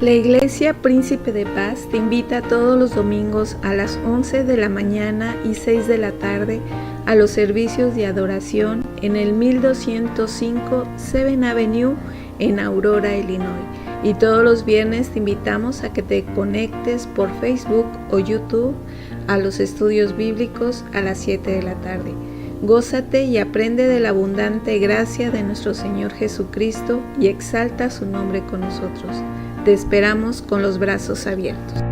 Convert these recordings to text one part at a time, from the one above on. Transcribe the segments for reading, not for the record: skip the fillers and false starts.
La Iglesia Príncipe de Paz te invita todos los domingos a las 11 de la mañana y 6 de la tarde a los servicios de adoración en el 1205 7th Avenue en Aurora, Illinois. Y todos los viernes te invitamos a que te conectes por Facebook o YouTube a los estudios bíblicos a las 7 de la tarde. Gózate y aprende de la abundante gracia de nuestro Señor Jesucristo y exalta su nombre con nosotros. Te esperamos con los brazos abiertos.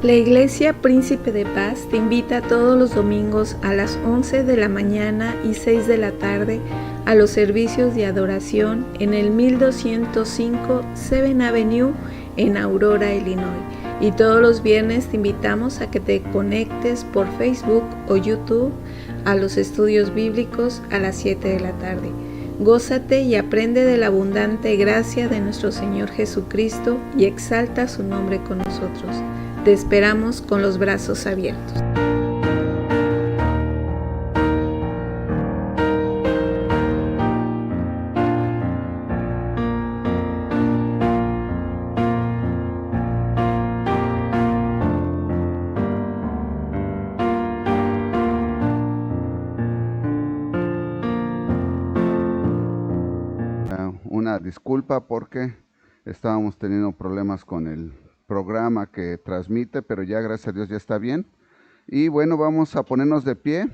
La Iglesia Príncipe de Paz te invita todos los domingos a las 11 de la mañana y 6 de la tarde a los servicios de adoración en el 1205 7th Avenue en Aurora, Illinois. Y todos los viernes te invitamos a que te conectes por Facebook o YouTube a los estudios bíblicos a las 7 de la tarde. Gózate y aprende de la abundante gracia de nuestro Señor Jesucristo y exalta su nombre con nosotros. Te esperamos con los brazos abiertos. Una disculpa porque estábamos teniendo problemas con el programa que transmite, pero ya gracias a Dios ya está bien. Y bueno, vamos a ponernos de pie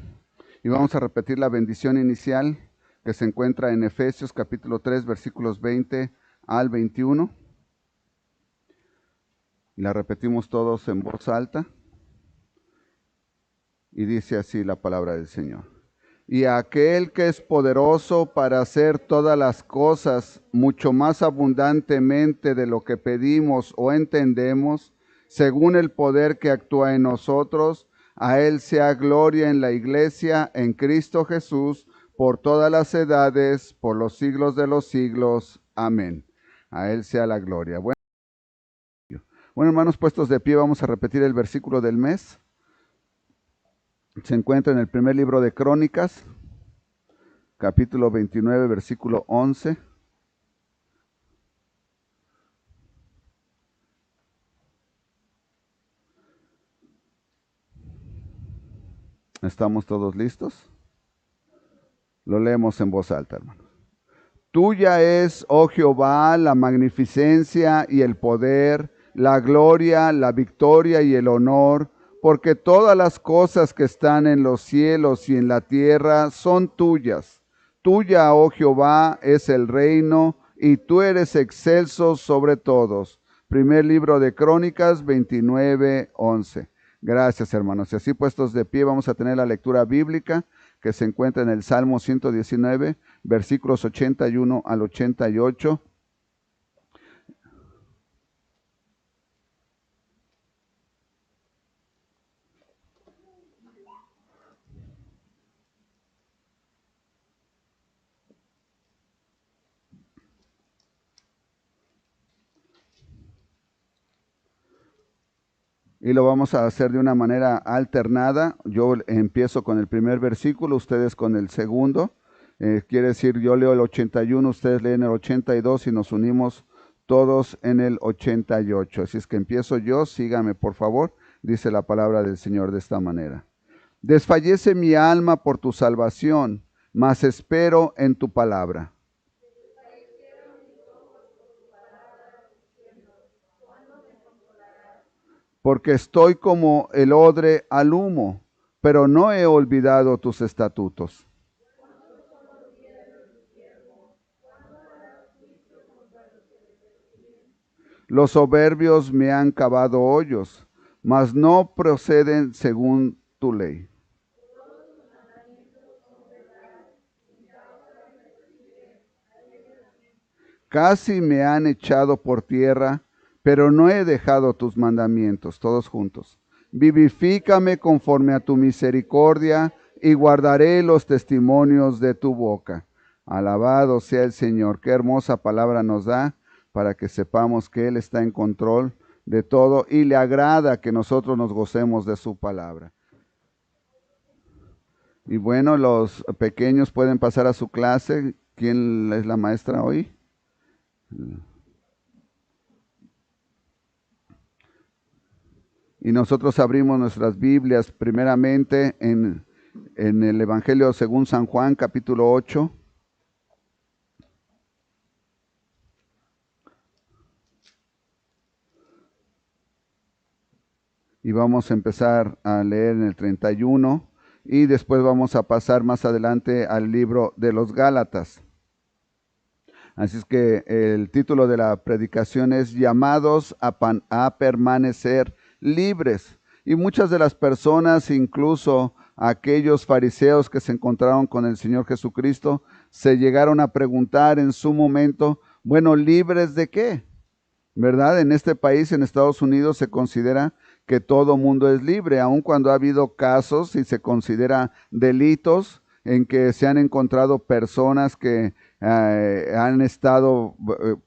y vamos a repetir la bendición inicial que se encuentra en Efesios capítulo 3 versículos 20 al 21. Y la repetimos todos en voz alta y dice así la palabra del Señor. Y a aquel que es poderoso para hacer todas las cosas mucho más abundantemente de lo que pedimos o entendemos, según el poder que actúa en nosotros, a Él sea gloria en la Iglesia, en Cristo Jesús, por todas las edades, por los siglos de los siglos. Amén. A Él sea la gloria. Bueno, hermanos, puestos de pie, vamos a repetir el versículo del mes. Se encuentra en el primer libro de Crónicas, capítulo 29, versículo 11. ¿Estamos todos listos? Lo leemos en voz alta, hermanos. Tuya es, oh Jehová, la magnificencia y el poder, la gloria, la victoria y el honor, porque todas las cosas que están en los cielos y en la tierra son tuyas. Tuya, oh Jehová, es el reino, y tú eres excelso sobre todos. Primer libro de Crónicas 29, 11. Gracias, hermanos. Y así puestos de pie vamos a tener la lectura bíblica que se encuentra en el Salmo 119, versículos 81 al 88. Y lo vamos a hacer de una manera alternada. Yo empiezo con el primer versículo, ustedes con el segundo. Quiere decir, yo leo el 81, ustedes leen el 82 y nos unimos todos en el 88. Así es que empiezo yo, sígame por favor, dice la palabra del Señor de esta manera. Desfallece mi alma por tu salvación, mas espero en tu palabra. Porque estoy como el odre al humo, pero no he olvidado tus estatutos. Los soberbios me han cavado hoyos, mas no proceden según tu ley. Casi me han echado por tierra, pero no he dejado tus mandamientos, todos juntos. Vivifícame conforme a tu misericordia y guardaré los testimonios de tu boca. Alabado sea el Señor. Qué hermosa palabra nos da para que sepamos que Él está en control de todo y le agrada que nosotros nos gocemos de su palabra. Y bueno, los pequeños pueden pasar a su clase. ¿Quién es la maestra hoy? Y nosotros abrimos nuestras Biblias primeramente en el Evangelio según San Juan, capítulo 8. Y vamos a empezar a leer en el 31 y después vamos a pasar más adelante al libro de los Gálatas. Así es que el título de la predicación es Llamados a permanecer libres. Y muchas de las personas, incluso aquellos fariseos que se encontraron con el Señor Jesucristo, se llegaron a preguntar en su momento, bueno, ¿libres de qué? ¿Verdad? En este país, en Estados Unidos, se considera que todo mundo es libre, aun cuando ha habido casos y se considera delitos en que se han encontrado personas que han estado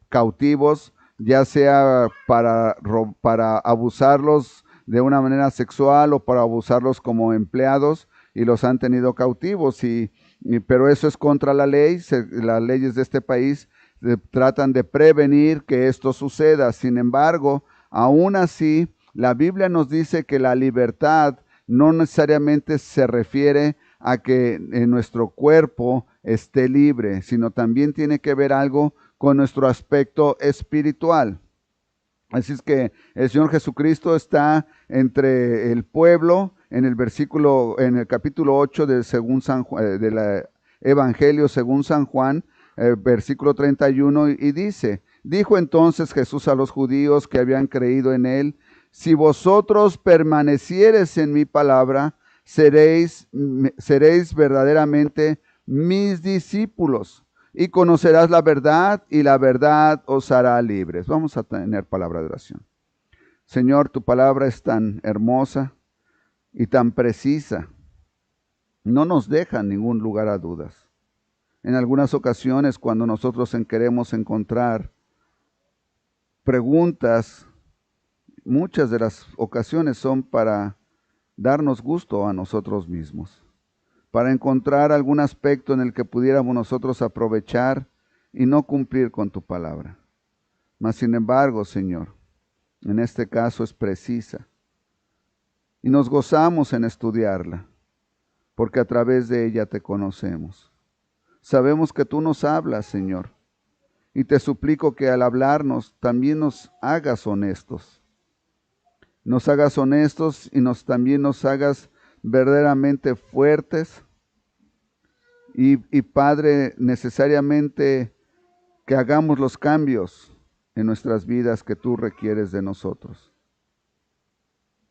cautivos, ya sea para abusarlos de una manera sexual o para abusarlos como empleados y los han tenido cautivos. Pero eso es contra la ley, las leyes de este país tratan de prevenir que esto suceda. Sin embargo, aún así, la Biblia nos dice que la libertad no necesariamente se refiere a que nuestro cuerpo esté libre, sino también tiene que ver algo con nuestro aspecto espiritual. Así es que el Señor Jesucristo está entre el pueblo en el capítulo 8 del Evangelio según San Juan, versículo 31, y dice, dijo entonces Jesús a los judíos que habían creído en él, si vosotros permaneciereis en mi palabra, seréis verdaderamente mis discípulos y conocerás la verdad y la verdad os hará libres. Vamos a tener palabra de oración. Señor, tu palabra es tan hermosa y tan precisa. No nos deja ningún lugar a dudas. En algunas ocasiones, cuando nosotros queremos encontrar preguntas, muchas de las ocasiones son para darnos gusto a nosotros mismos, para encontrar algún aspecto en el que pudiéramos nosotros aprovechar y no cumplir con tu palabra. Mas sin embargo, Señor, en este caso es precisa y nos gozamos en estudiarla, porque a través de ella te conocemos. Sabemos que tú nos hablas, Señor, y te suplico que al hablarnos también nos hagas honestos. Nos hagas honestos y también nos hagas verdaderamente fuertes. Y Padre, necesariamente que hagamos los cambios en nuestras vidas que tú requieres de nosotros.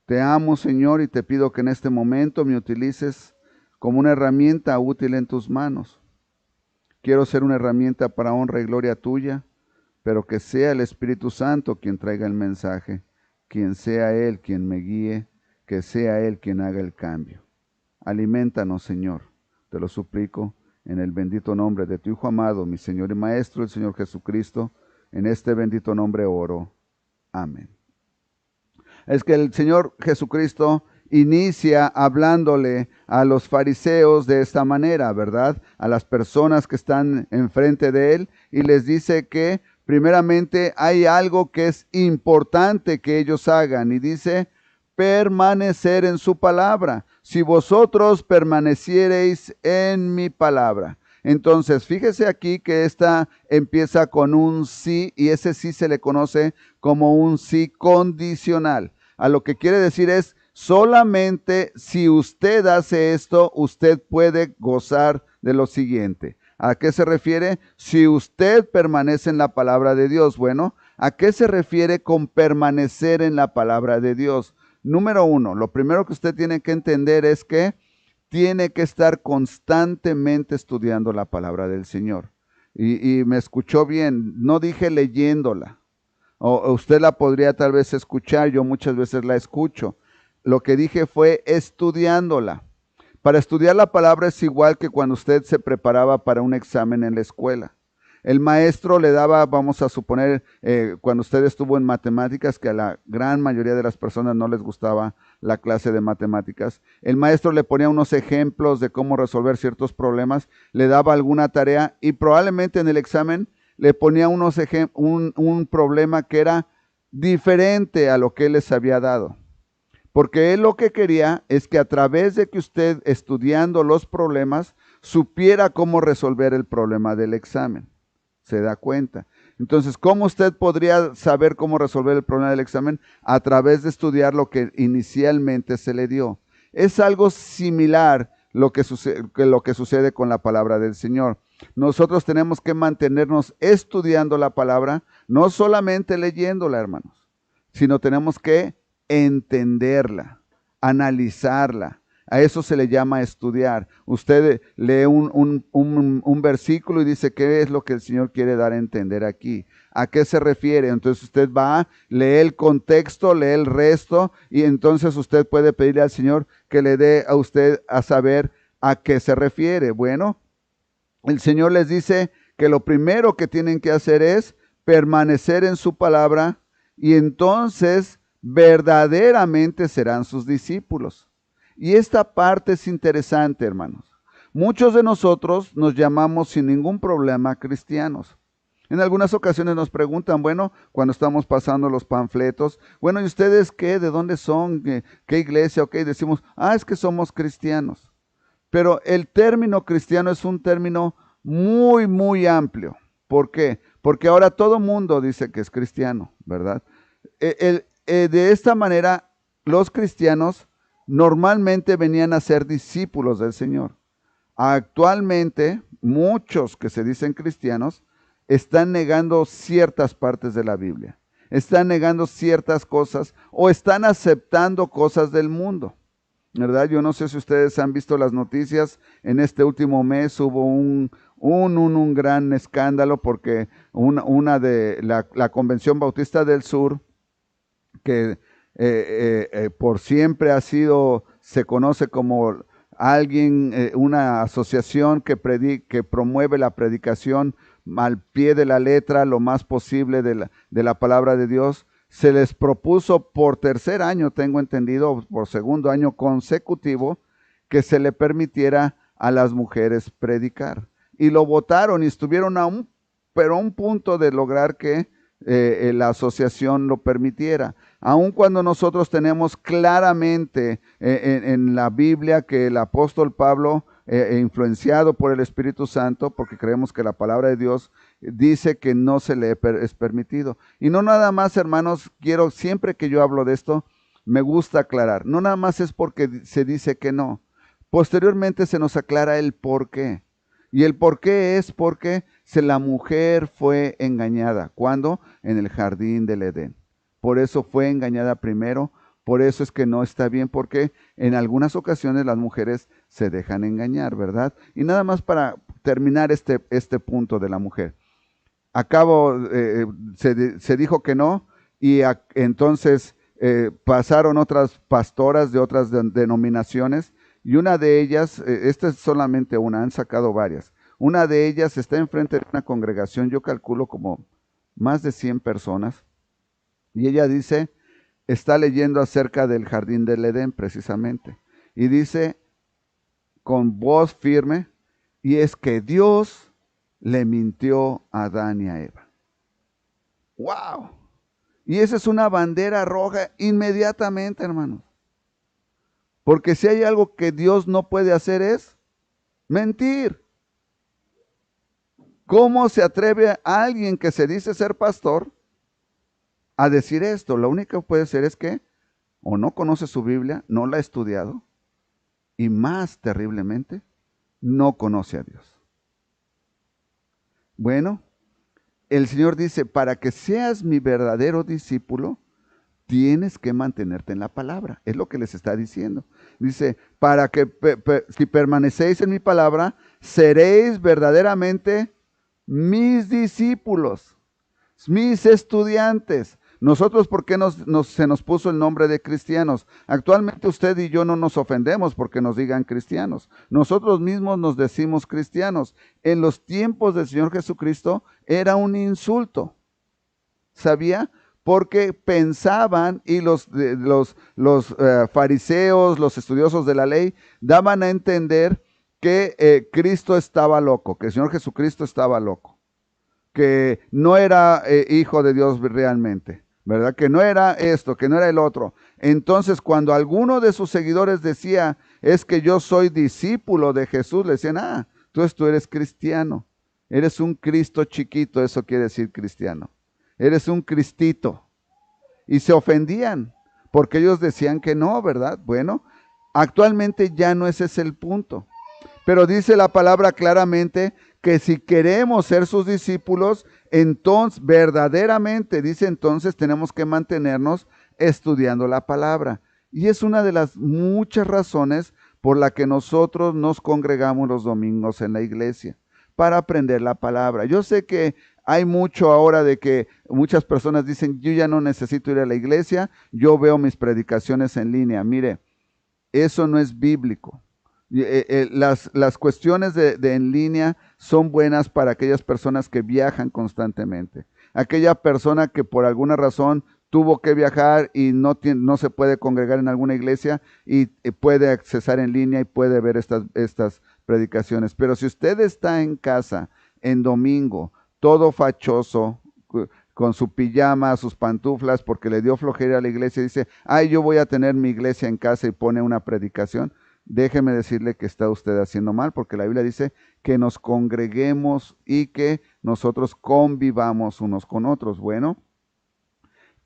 Te amo, Señor, y te pido que en este momento me utilices como una herramienta útil en tus manos. Quiero ser una herramienta para honra y gloria tuya, pero que sea el Espíritu Santo quien traiga el mensaje, quien sea Él quien me guíe, que sea Él quien haga el cambio. Aliméntanos, Señor, te lo suplico, en el bendito nombre de tu Hijo amado, mi Señor y Maestro, el Señor Jesucristo, en este bendito nombre oro. Amén. Es que el Señor Jesucristo inicia hablándole a los fariseos de esta manera, ¿verdad? A las personas que están enfrente de él, y les dice que primeramente hay algo que es importante que ellos hagan, y dice, permanecer en su palabra. Si vosotros permaneciereis en mi palabra. Entonces, fíjese aquí que esta empieza con un sí, y ese sí se le conoce como un sí condicional. A lo que quiere decir es, solamente si usted hace esto, usted puede gozar de lo siguiente. ¿A qué se refiere? Si usted permanece en la palabra de Dios. Bueno, ¿a qué se refiere con permanecer en la palabra de Dios? Número uno, lo primero que usted tiene que entender es que tiene que estar constantemente estudiando la palabra del Señor. Y me escuchó bien, no dije leyéndola. o usted la podría tal vez escuchar, yo muchas veces la escucho. Lo que dije fue estudiándola. Para estudiar la palabra es igual que cuando usted se preparaba para un examen en la escuela. El maestro le daba, vamos a suponer, cuando usted estuvo en matemáticas, que a la gran mayoría de las personas no les gustaba la clase de matemáticas, el maestro le ponía unos ejemplos de cómo resolver ciertos problemas, le daba alguna tarea y probablemente en el examen le ponía un problema que era diferente a lo que él les había dado. Porque él lo que quería es que a través de que usted, estudiando los problemas, supiera cómo resolver el problema del examen. ¿Se da cuenta? Entonces, ¿cómo usted podría saber cómo resolver el problema del examen? A través de estudiar lo que inicialmente se le dio. Es algo similar lo que sucede con la palabra del Señor. Nosotros tenemos que mantenernos estudiando la palabra, no solamente leyéndola, hermanos, sino tenemos que entenderla, analizarla. A eso se le llama estudiar. Usted lee un versículo y dice, ¿qué es lo que el Señor quiere dar a entender aquí? ¿A qué se refiere? Entonces usted va, lee el contexto, lee el resto y entonces usted puede pedirle al Señor que le dé a usted a saber a qué se refiere. Bueno, el Señor les dice que lo primero que tienen que hacer es permanecer en su palabra y entonces verdaderamente serán sus discípulos. Y esta parte es interesante, hermanos. Muchos de nosotros nos llamamos sin ningún problema cristianos. En algunas ocasiones nos preguntan, bueno, cuando estamos pasando los panfletos, bueno, ¿y ustedes qué? ¿De dónde son? ¿Qué iglesia? Ok, decimos, es que somos cristianos. Pero el término cristiano es un término muy, muy amplio. ¿Por qué? Porque ahora todo mundo dice que es cristiano, ¿verdad? De esta manera, los cristianos normalmente venían a ser discípulos del Señor. Actualmente, muchos que se dicen cristianos están negando ciertas partes de la Biblia, están negando ciertas cosas o están aceptando cosas del mundo, ¿verdad? Yo no sé si ustedes han visto las noticias, en este último mes hubo un gran escándalo porque una de la Convención Bautista del Sur, que por siempre se conoce como una asociación que promueve la predicación al pie de la letra, lo más posible de la palabra de Dios. Se les propuso por tercer año, tengo entendido, por segundo año consecutivo, que se le permitiera a las mujeres predicar. Y lo votaron y estuvieron a un punto de lograr que la asociación lo permitiera. Aun cuando nosotros tenemos claramente en la Biblia que el apóstol Pablo, influenciado por el Espíritu Santo, porque creemos que la palabra de Dios dice que no se le es permitido. Y no nada más, hermanos, siempre que yo hablo de esto, me gusta aclarar, no nada más es porque se dice que no. Posteriormente se nos aclara el por qué. Y el por qué es porque la mujer fue engañada. ¿Cuándo? En el jardín del Edén. Por eso fue engañada primero, por eso es que no está bien, porque en algunas ocasiones las mujeres se dejan engañar, ¿verdad? Y nada más para terminar este punto de la mujer. Se dijo que no, y entonces pasaron otras pastoras de otras denominaciones, y una de ellas, esta es solamente una, han sacado varias. Una de ellas está enfrente de una congregación, yo calculo como más de 100 personas, y ella dice, está leyendo acerca del jardín del Edén precisamente, y dice con voz firme, y es que Dios le mintió a Adán y a Eva. ¡Wow! Y esa es una bandera roja inmediatamente, hermanos. Porque si hay algo que Dios no puede hacer es mentir. ¿Cómo se atreve alguien que se dice ser pastor a decir esto? Lo único que puede ser es que o no conoce su Biblia, no la ha estudiado, y más terriblemente, no conoce a Dios. Bueno, el Señor dice, para que seas mi verdadero discípulo, tienes que mantenerte en la palabra. Es lo que les está diciendo. Dice, para que si permanecéis en mi palabra, seréis verdaderamente mis discípulos. mis estudiantes. Nosotros, ¿por qué se nos puso el nombre de cristianos? Actualmente usted y yo no nos ofendemos porque nos digan cristianos. Nosotros mismos nos decimos cristianos. En los tiempos del Señor Jesucristo era un insulto. ¿Sabía? Porque pensaban, y los fariseos, los estudiosos de la ley, daban a entender que Cristo estaba loco, que el Señor Jesucristo estaba loco, que no era hijo de Dios realmente, ¿verdad? Que no era esto, que no era el otro. Entonces, cuando alguno de sus seguidores decía, es que yo soy discípulo de Jesús, le decían, entonces tú eres cristiano, eres un Cristo chiquito, eso quiere decir cristiano. Eres un cristito. Y se ofendían porque ellos decían que no, ¿verdad? Bueno, actualmente ya no ese es el punto. Pero dice la palabra claramente que si queremos ser sus discípulos, entonces verdaderamente, dice entonces, tenemos que mantenernos estudiando la palabra. Y es una de las muchas razones por la que nosotros nos congregamos los domingos en la iglesia, para aprender la palabra. Yo sé que hay mucho ahora de que muchas personas dicen, yo ya no necesito ir a la iglesia, yo veo mis predicaciones en línea. Mire, eso no es bíblico. Las cuestiones de en línea son buenas para aquellas personas que viajan constantemente. Aquella persona que por alguna razón tuvo que viajar y no se puede congregar en alguna iglesia y puede accesar en línea y puede ver estas predicaciones. Pero si usted está en casa en domingo, todo fachoso, con su pijama, sus pantuflas, porque le dio flojera a la iglesia y dice, yo voy a tener mi iglesia en casa y pone una predicación, déjeme decirle que está usted haciendo mal, porque la Biblia dice que nos congreguemos y que nosotros convivamos unos con otros. Bueno,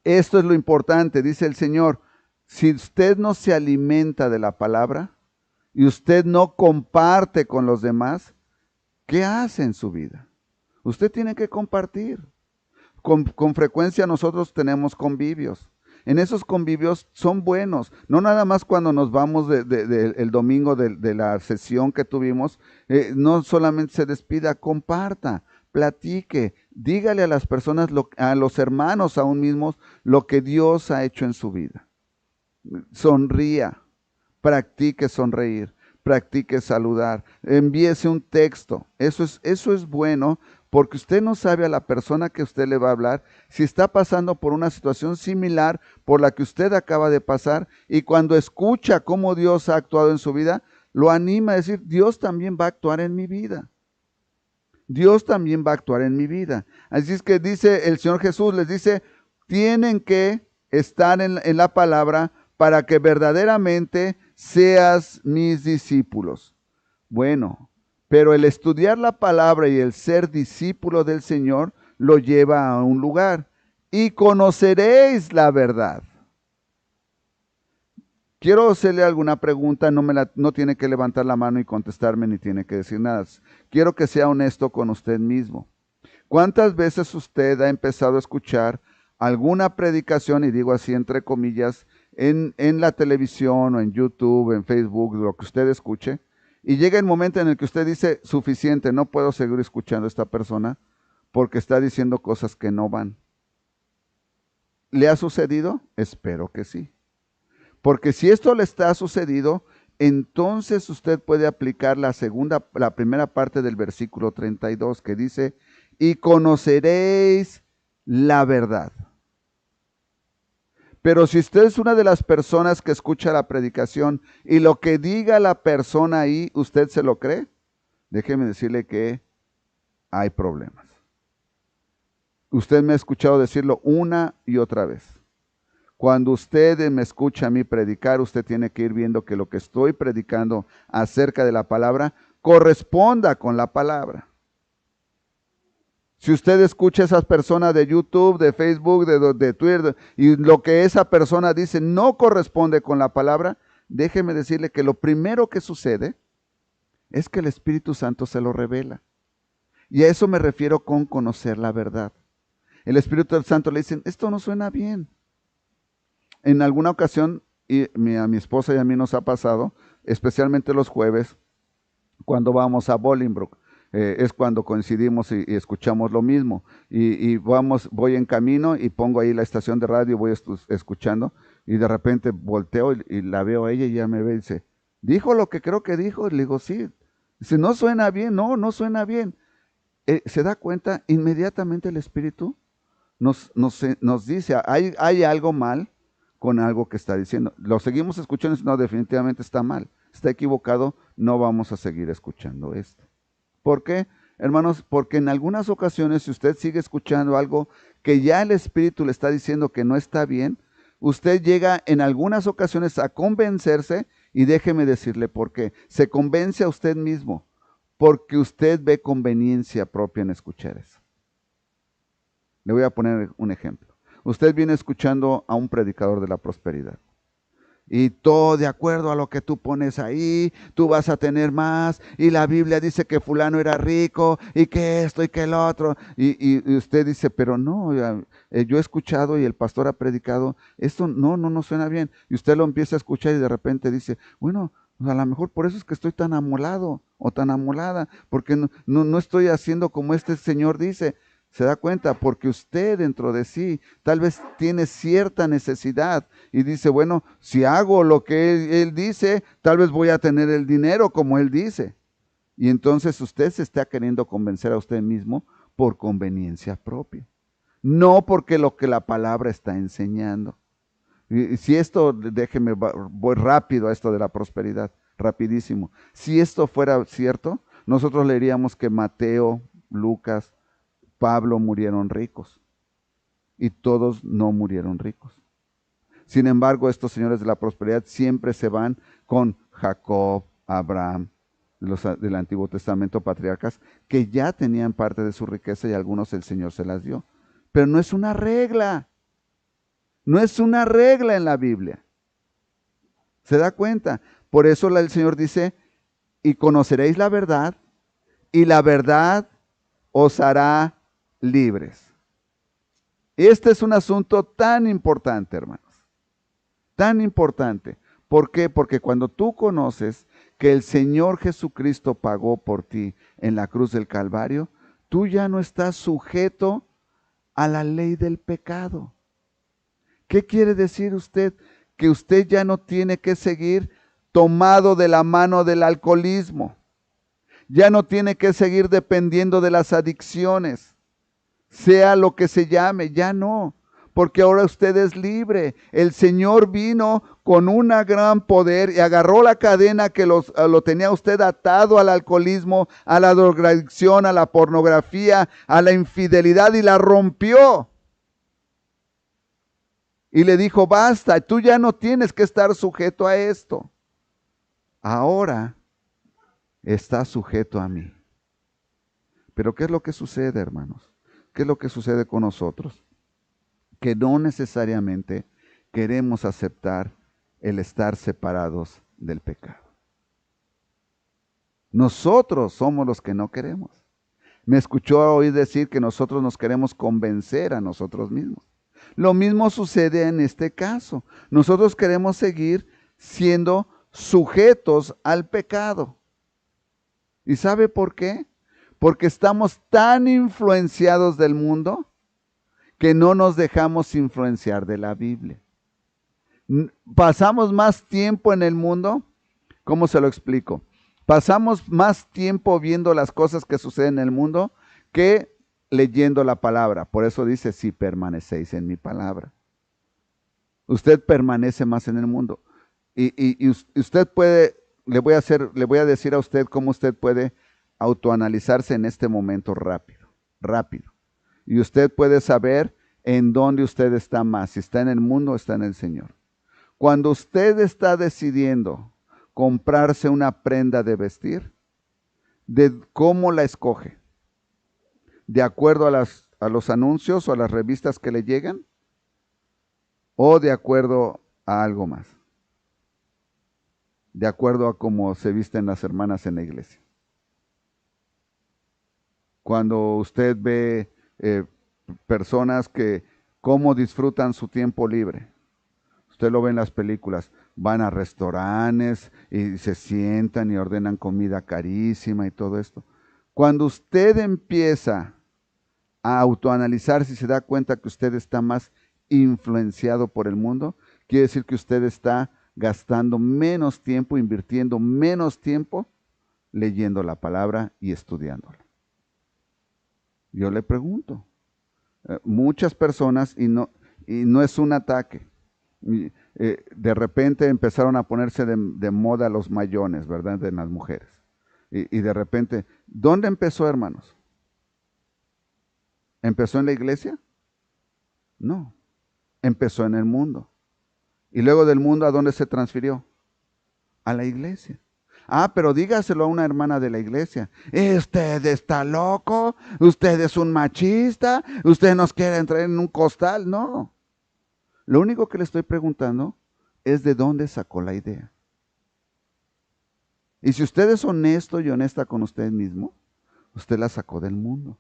esto es lo importante, dice el Señor, si usted no se alimenta de la palabra y usted no comparte con los demás, ¿qué hace en su vida? Usted tiene que compartir. Con frecuencia nosotros tenemos convivios. En esos convivios son buenos. No nada más cuando nos vamos el domingo de la sesión que tuvimos, no solamente se despida, comparta, platique, dígale a las personas, a los hermanos aún mismos, lo que Dios ha hecho en su vida. Sonría, practique sonreír, practique saludar, envíese un texto. Eso es bueno, porque usted no sabe a la persona que usted le va a hablar si está pasando por una situación similar por la que usted acaba de pasar, y cuando escucha cómo Dios ha actuado en su vida, lo anima a decir, Dios también va a actuar en mi vida. Dios también va a actuar en mi vida. Así es que dice el Señor Jesús, les dice, tienen que estar en la palabra para que verdaderamente seas mis discípulos. Bueno, pero el estudiar la palabra y el ser discípulo del Señor lo lleva a un lugar. Y conoceréis la verdad. Quiero hacerle alguna pregunta, no tiene que levantar la mano y contestarme, ni tiene que decir nada. Quiero que sea honesto con usted mismo. ¿Cuántas veces usted ha empezado a escuchar alguna predicación, y digo así entre comillas, en la televisión o en YouTube, en Facebook, lo que usted escuche, y llega el momento en el que usted dice, suficiente, no puedo seguir escuchando a esta persona porque está diciendo cosas que no van? ¿Le ha sucedido? Espero que sí. Porque si esto le está sucedido, entonces usted puede aplicar la primera parte del versículo 32 que dice, y conoceréis la verdad. Pero si usted es una de las personas que escucha la predicación y lo que diga la persona ahí, ¿usted se lo cree? Déjeme decirle que hay problemas. Usted me ha escuchado decirlo una y otra vez. Cuando usted me escucha a mí predicar, usted tiene que ir viendo que lo que estoy predicando acerca de la palabra corresponda con la palabra. Si usted escucha a esas personas de YouTube, de Facebook, de Twitter, y lo que esa persona dice no corresponde con la palabra, déjeme decirle que lo primero que sucede es que el Espíritu Santo se lo revela. Y a eso me refiero con conocer la verdad. El Espíritu Santo le dice, esto no suena bien. En alguna ocasión, a mi esposa y a mí nos ha pasado, especialmente los jueves, cuando vamos a Bolingbrook. es cuando coincidimos y escuchamos lo mismo. Voy en camino y pongo ahí la estación de radio, voy escuchando, y de repente volteo y la veo a ella y ya me ve y dice, ¿dijo lo que creo que dijo? Le digo, sí. Dice, no suena bien, no suena bien. Se da cuenta, inmediatamente el Espíritu nos dice, hay algo mal con algo que está diciendo. Lo seguimos escuchando y dice, no, definitivamente está mal, está equivocado, no vamos a seguir escuchando esto. ¿Por qué? Hermanos, porque en algunas ocasiones, si usted sigue escuchando algo que ya el Espíritu le está diciendo que no está bien, usted llega en algunas ocasiones a convencerse, y déjeme decirle por qué. Se convence a usted mismo, porque usted ve conveniencia propia en escuchar eso. Le voy a poner un ejemplo. Usted viene escuchando a un predicador de la prosperidad. Y todo de acuerdo a lo que tú pones ahí, tú vas a tener más, y la Biblia dice que fulano era rico, y que esto y que el otro, y usted dice, pero no, yo he escuchado y el pastor ha predicado, esto no suena bien, y usted lo empieza a escuchar y de repente dice, bueno, a lo mejor por eso es que estoy tan amolado o tan amolada, porque no estoy haciendo como este señor dice. ¿Se da cuenta? Porque usted dentro de sí tal vez tiene cierta necesidad y dice, bueno, si hago lo que él dice, tal vez voy a tener el dinero como él dice. Y entonces usted se está queriendo convencer a usted mismo por conveniencia propia, no porque lo que la palabra está enseñando. Y si esto, déjeme, voy rápido a esto de la prosperidad, rapidísimo. Si esto fuera cierto, nosotros leeríamos que Mateo, Lucas, Pablo murieron ricos y todos no murieron ricos. Sin embargo, estos señores de la prosperidad siempre se van con Jacob, Abraham, del Antiguo Testamento, patriarcas, que ya tenían parte de su riqueza y algunos el Señor se las dio. Pero no es una regla, no es una regla en la Biblia. ¿Se da cuenta? Por eso el Señor dice, y conoceréis la verdad, y la verdad os hará libres. Este es un asunto tan importante, hermanos, tan importante. ¿Por qué? Porque cuando tú conoces que el Señor Jesucristo pagó por ti en la cruz del Calvario, tú ya no estás sujeto a la ley del pecado. ¿Qué quiere decir usted? Que usted ya no tiene que seguir tomado de la mano del alcoholismo. Ya no tiene que seguir dependiendo de las adicciones, sea lo que se llame, ya no, porque ahora usted es libre. El Señor vino con un gran poder y agarró la cadena que lo tenía usted atado al alcoholismo, a la drogadicción, a la pornografía, a la infidelidad, y la rompió. Y le dijo, basta, tú ya no tienes que estar sujeto a esto. Ahora estás sujeto a mí. Pero ¿qué es lo que sucede, hermanos? ¿Qué es lo que sucede con nosotros? Que no necesariamente queremos aceptar el estar separados del pecado. Nosotros somos los que no queremos. Me escuchó oír decir que nosotros nos queremos convencer a nosotros mismos. Lo mismo sucede en este caso. Nosotros queremos seguir siendo sujetos al pecado. ¿Y sabe por qué? Porque estamos tan influenciados del mundo que no nos dejamos influenciar de la Biblia. Pasamos más tiempo en el mundo. ¿Cómo se lo explico? Pasamos más tiempo viendo las cosas que suceden en el mundo que leyendo la palabra. Por eso dice, si permanecéis en mi palabra. Usted permanece más en el mundo. Y usted puede, le voy a decir a usted cómo usted puede autoanalizarse en este momento rápido. Y usted puede saber en dónde usted está más, si está en el mundo o está en el Señor. Cuando usted está decidiendo comprarse una prenda de vestir, ¿de cómo la escoge? ¿De acuerdo a los anuncios o a las revistas que le llegan? ¿O de acuerdo a algo más? De acuerdo a cómo se visten las hermanas en la iglesia. Cuando usted ve personas que cómo disfrutan su tiempo libre. Usted lo ve en las películas, van a restaurantes y se sientan y ordenan comida carísima y todo esto. Cuando usted empieza a autoanalizarse y se da cuenta que usted está más influenciado por el mundo, quiere decir que usted está gastando menos tiempo, invirtiendo menos tiempo leyendo la palabra y estudiándola. Yo le pregunto, muchas personas, y no es un ataque, de repente empezaron a ponerse de moda los mayones, ¿verdad?, de las mujeres. Y de repente, ¿dónde empezó, hermanos? ¿Empezó en la iglesia? No, empezó en el mundo. Y luego del mundo, ¿a dónde se transfirió? A la iglesia. Ah, pero dígaselo a una hermana de la iglesia. Usted está loco, usted es un machista, usted nos quiere entrar en un costal. No. Lo único que le estoy preguntando es de dónde sacó la idea. Y si usted es honesto y honesta con usted mismo, usted la sacó del mundo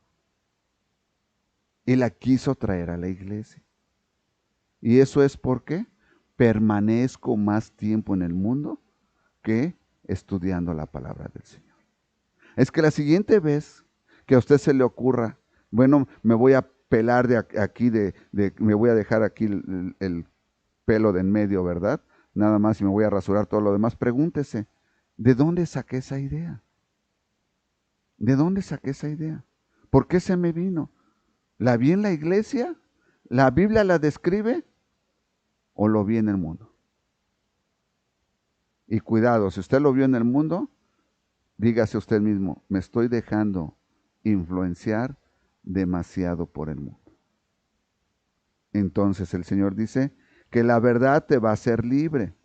y la quiso traer a la iglesia. Y eso es porque permanezco más tiempo en el mundo que estudiando la palabra del Señor. Es que la siguiente vez que a usted se le ocurra, bueno, me voy a pelar de aquí, me voy a dejar aquí el pelo de en medio, ¿verdad? Nada más y me voy a rasurar todo lo demás, pregúntese, ¿de dónde saqué esa idea? ¿De dónde saqué esa idea? ¿Por qué se me vino? ¿La vi en la iglesia? ¿La Biblia la describe? ¿O lo vi en el mundo? Y cuidado, si usted lo vio en el mundo, dígase usted mismo, me estoy dejando influenciar demasiado por el mundo. Entonces el Señor dice que la verdad te va a hacer libre.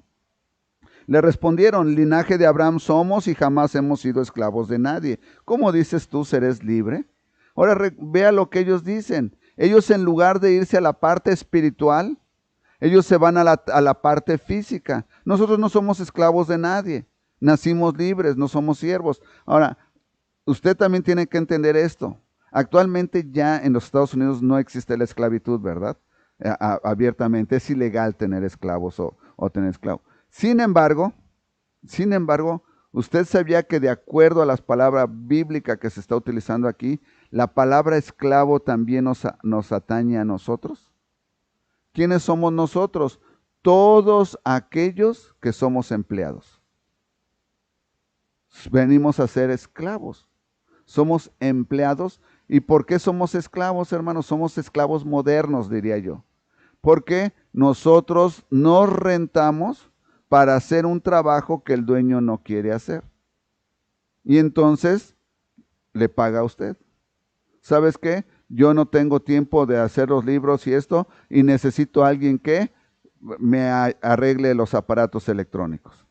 Le respondieron, linaje de Abraham somos y jamás hemos sido esclavos de nadie. ¿Cómo dices tú, serás libre? Ahora vea lo que ellos dicen. Ellos, en lugar de irse a la parte espiritual, ellos se van a la parte física. Nosotros no somos esclavos de nadie. Nacimos libres, no somos siervos. Ahora, usted también tiene que entender esto. Actualmente ya en los Estados Unidos no existe la esclavitud, ¿verdad? Abiertamente es ilegal tener esclavos o tener esclavos. Sin embargo, usted sabía que de acuerdo a las palabras bíblicas que se está utilizando aquí, la palabra esclavo también nos atañe a nosotros. ¿Quiénes somos nosotros? Todos aquellos que somos empleados. Venimos a ser esclavos. Somos empleados. ¿Y por qué somos esclavos, hermanos? Somos esclavos modernos, diría yo. Porque nosotros nos rentamos para hacer un trabajo que el dueño no quiere hacer. Y entonces le paga a usted. ¿Sabes qué? Yo no tengo tiempo de hacer los libros y esto, y necesito a alguien que me arregle los aparatos electrónicos.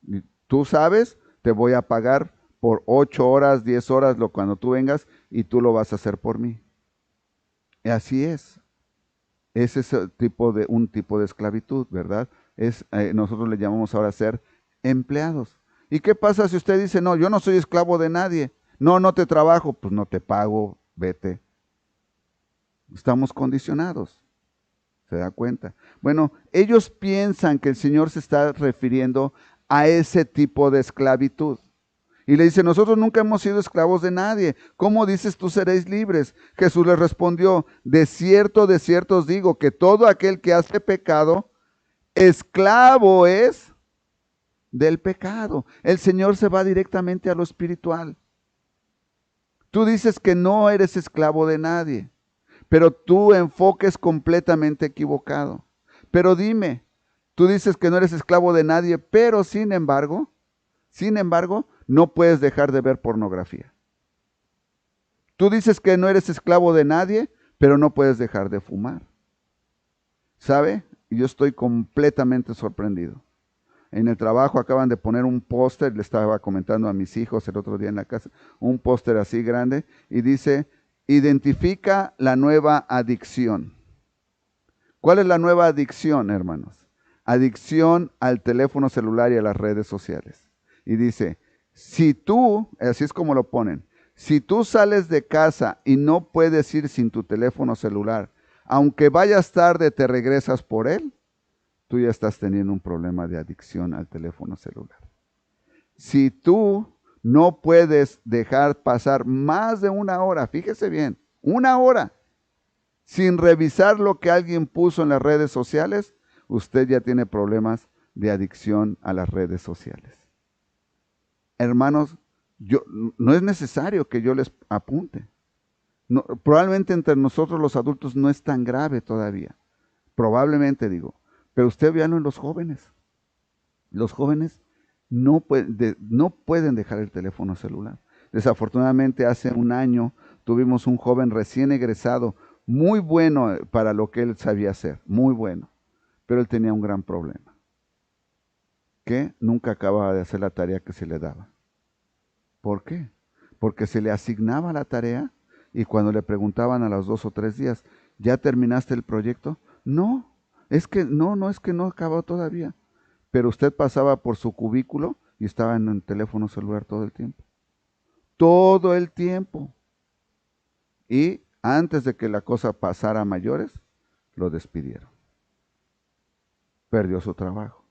Y tú sabes, te voy a pagar por 8 horas, 10 horas, cuando tú vengas, y tú lo vas a hacer por mí. Y así es. Ese es un tipo de esclavitud, ¿verdad? Nosotros le llamamos ahora ser empleados. ¿Y qué pasa si usted dice, no, yo no soy esclavo de nadie? No te trabajo, pues no te pago, vete. Estamos condicionados. ¿Se da cuenta? Bueno, ellos piensan que el Señor se está refiriendo a ese tipo de esclavitud. Y le dice, nosotros nunca hemos sido esclavos de nadie. ¿Cómo dices tú seréis libres? Jesús les respondió, de cierto os digo que todo aquel que hace pecado, esclavo es del pecado. El Señor se va directamente a lo espiritual. Tú dices que no eres esclavo de nadie, pero tu enfoque es completamente equivocado. Pero dime, tú dices que no eres esclavo de nadie, pero sin embargo, no puedes dejar de ver pornografía. Tú dices que no eres esclavo de nadie, pero no puedes dejar de fumar. ¿Sabe? Yo estoy completamente sorprendido. En el trabajo acaban de poner un póster, le estaba comentando a mis hijos el otro día en la casa, un póster así grande, y dice, identifica la nueva adicción. ¿Cuál es la nueva adicción, hermanos? Adicción al teléfono celular y a las redes sociales. Y dice, si tú, así es como lo ponen, si tú sales de casa y no puedes ir sin tu teléfono celular, aunque vayas tarde te regresas por él, tú ya estás teniendo un problema de adicción al teléfono celular. Si tú No puedes dejar pasar más de una hora, fíjese bien, una hora, sin revisar lo que alguien puso en las redes sociales. Usted ya tiene problemas de adicción a las redes sociales. Hermanos, no es necesario que yo les apunte. No, probablemente entre nosotros los adultos no es tan grave todavía. Probablemente digo. Pero usted véalo en los jóvenes. Los jóvenes no pueden dejar el teléfono celular. Desafortunadamente hace un año tuvimos un joven recién egresado, muy bueno para lo que él sabía hacer, muy bueno. Pero él tenía un gran problema, que nunca acababa de hacer la tarea que se le daba. ¿Por qué? Porque se le asignaba la tarea y cuando le preguntaban a los 2 o 3 días, ¿ya terminaste el proyecto? No, es que no acabó todavía. Pero usted pasaba por su cubículo y estaba en el teléfono celular todo el tiempo. Todo el tiempo. Y antes de que la cosa pasara a mayores, lo despidieron. Perdió su trabajo.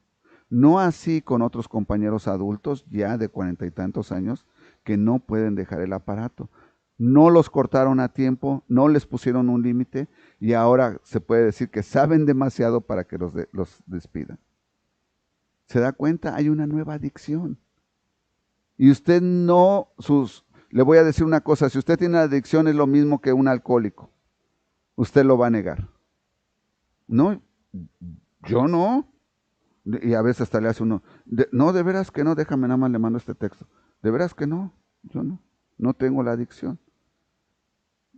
No así con otros compañeros adultos ya de 40 y tantos años que no pueden dejar el aparato. No los cortaron a tiempo, no les pusieron un límite y ahora se puede decir que saben demasiado para que los despidan. ¿Se da cuenta? Hay una nueva adicción. Y usted le voy a decir una cosa, si usted tiene adicción es lo mismo que un alcohólico. Usted lo va a negar. No, yo no. Y a veces hasta le hace uno, no, de veras que no, déjame nada más le mando este texto. De veras que no, yo no tengo la adicción.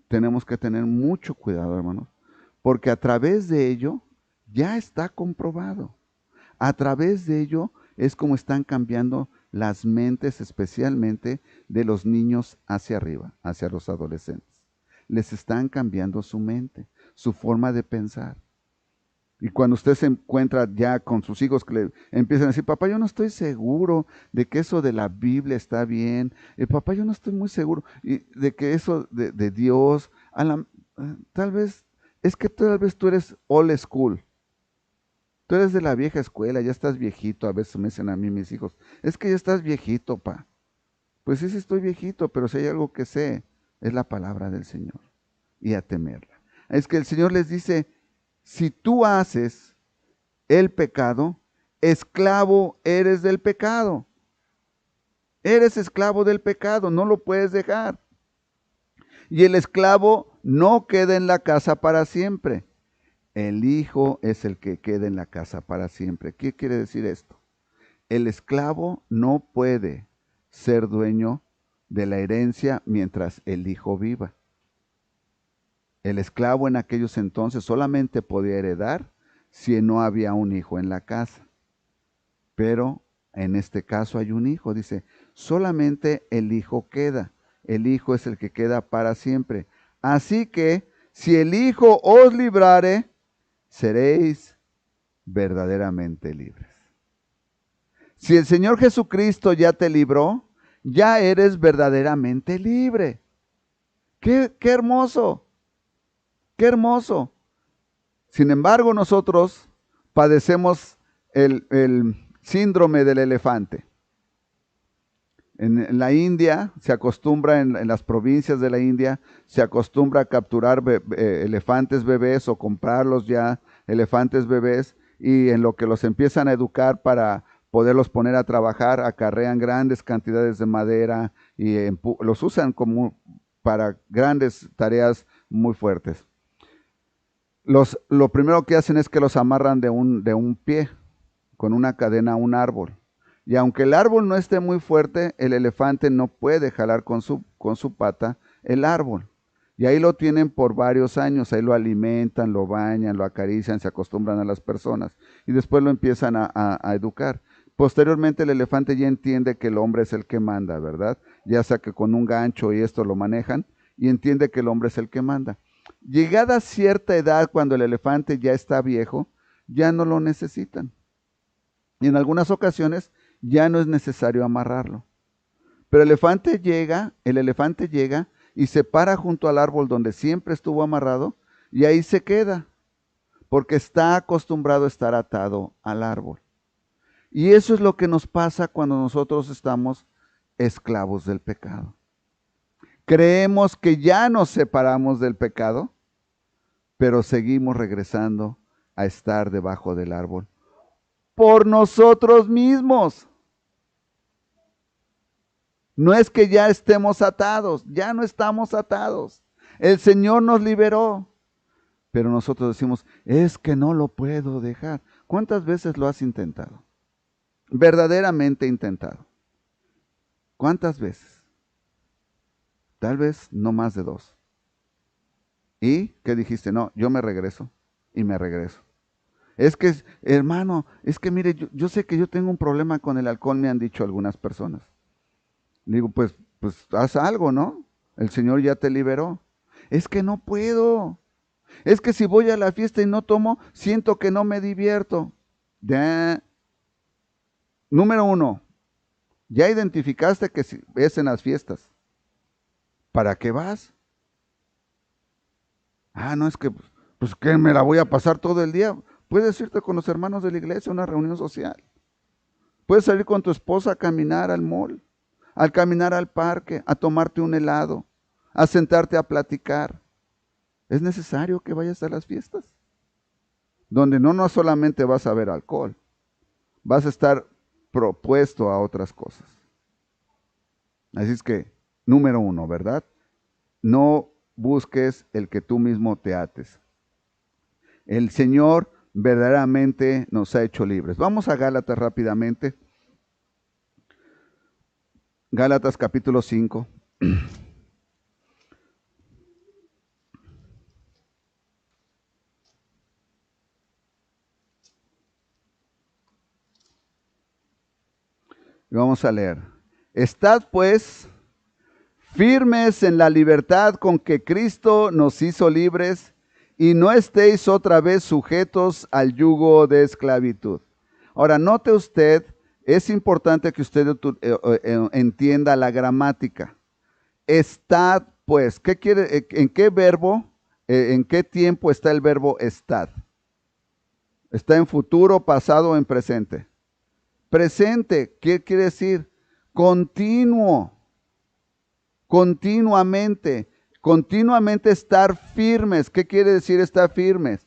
Tenemos que tener mucho cuidado, hermanos, porque a través de ello ya está comprobado. A través de ello es como están cambiando las mentes, especialmente de los niños hacia arriba, hacia los adolescentes. Les están cambiando su mente, su forma de pensar. Y cuando usted se encuentra ya con sus hijos que le empiezan a decir, papá, yo no estoy seguro de que eso de la Biblia está bien, papá, yo no estoy muy seguro de que eso de Dios, tal vez tú eres old school. Tú eres de la vieja escuela, ya estás viejito. A veces me dicen a mí mis hijos, es que ya estás viejito, pa. Pues sí estoy viejito, pero si hay algo que sé, es la palabra del Señor y a temerla. Es que el Señor les dice, si tú haces el pecado, esclavo eres del pecado. Eres esclavo del pecado, no lo puedes dejar. Y el esclavo no queda en la casa para siempre. El hijo es el que queda en la casa para siempre. ¿Qué quiere decir esto? El esclavo no puede ser dueño de la herencia mientras el hijo viva. El esclavo en aquellos entonces solamente podía heredar si no había un hijo en la casa. Pero en este caso hay un hijo. Dice, solamente el hijo queda. El hijo es el que queda para siempre. Así que si el hijo os librare, seréis verdaderamente libres. Si el Señor Jesucristo ya te libró, ya eres verdaderamente libre. ¡Qué hermoso! ¡Qué hermoso! Sin embargo, nosotros padecemos el síndrome del elefante. En la India se acostumbra, en las provincias de la India, se acostumbra a capturar elefantes bebés o comprarlos ya, elefantes bebés, y en lo que los empiezan a educar para poderlos poner a trabajar, acarrean grandes cantidades de madera y los usan como para grandes tareas muy fuertes. Lo primero que hacen es que los amarran de un pie, con una cadena a un árbol. Y aunque el árbol no esté muy fuerte, el elefante no puede jalar con su pata el árbol. Y ahí lo tienen por varios años, ahí lo alimentan, lo bañan, lo acarician, se acostumbran a las personas. Y después lo empiezan a educar. Posteriormente el elefante ya entiende que el hombre es el que manda, ¿verdad? Ya sea que con un gancho y esto lo manejan, y entiende que el hombre es el que manda. Llegada a cierta edad, cuando el elefante ya está viejo, ya no lo necesitan. Y en algunas ocasiones ya no es necesario amarrarlo. Pero el elefante llega y se para junto al árbol donde siempre estuvo amarrado y ahí se queda, porque está acostumbrado a estar atado al árbol. Y eso es lo que nos pasa cuando nosotros estamos esclavos del pecado. Creemos que ya nos separamos del pecado, pero seguimos regresando a estar debajo del árbol por nosotros mismos. No es que ya estemos atados, ya no estamos atados. El Señor nos liberó, pero nosotros decimos, es que no lo puedo dejar. ¿Cuántas veces lo has intentado? Verdaderamente intentado. ¿Cuántas veces? Tal vez no más de 2. ¿Y qué dijiste? No, yo me regreso y me regreso. Es que, hermano, es que mire, yo sé que yo tengo un problema con el alcohol, me han dicho algunas personas. Le digo, pues haz algo, ¿no? El Señor ya te liberó. Es que no puedo. Es que si voy a la fiesta y no tomo, siento que no me divierto. Número 1, ya identificaste que es en las fiestas. ¿Para qué vas? No, es que, pues que me la voy a pasar todo el día. Puedes irte con los hermanos de la iglesia a una reunión social. Puedes salir con tu esposa a caminar al mall, al caminar al parque, a tomarte un helado, a sentarte a platicar. Es necesario que vayas a las fiestas, donde no solamente vas a ver alcohol, vas a estar propuesto a otras cosas. Así es que, número 1, ¿verdad? No busques el que tú mismo te ates. El Señor verdaderamente nos ha hecho libres. Vamos a Gálatas rápidamente. Gálatas capítulo 5. Vamos a leer. Estad pues firmes en la libertad con que Cristo nos hizo libres, y no estéis otra vez sujetos al yugo de esclavitud. Ahora, note usted, es importante que usted entienda la gramática. Estad pues, ¿qué quiere? ¿En qué verbo? ¿En qué tiempo está el verbo estad? ¿Está en futuro, pasado o en presente? Presente, ¿qué quiere decir? Continuo, continuamente estar firmes. ¿Qué quiere decir estar firmes?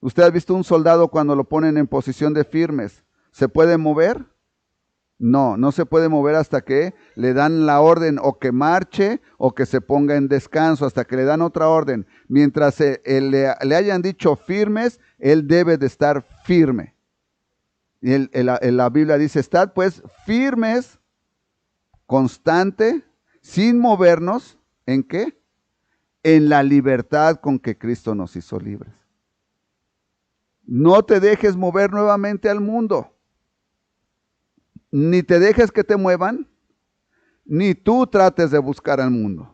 ¿Usted ha visto un soldado cuando lo ponen en posición de firmes? ¿Se puede mover? No se puede mover hasta que le dan la orden o que marche o que se ponga en descanso, hasta que le dan otra orden. Mientras le hayan dicho firmes, él debe de estar firme. Y la Biblia dice, estad pues firmes, constante, sin movernos, ¿en qué? En la libertad con que Cristo nos hizo libres. No te dejes mover nuevamente al mundo, ni te dejes que te muevan, ni tú trates de buscar al mundo.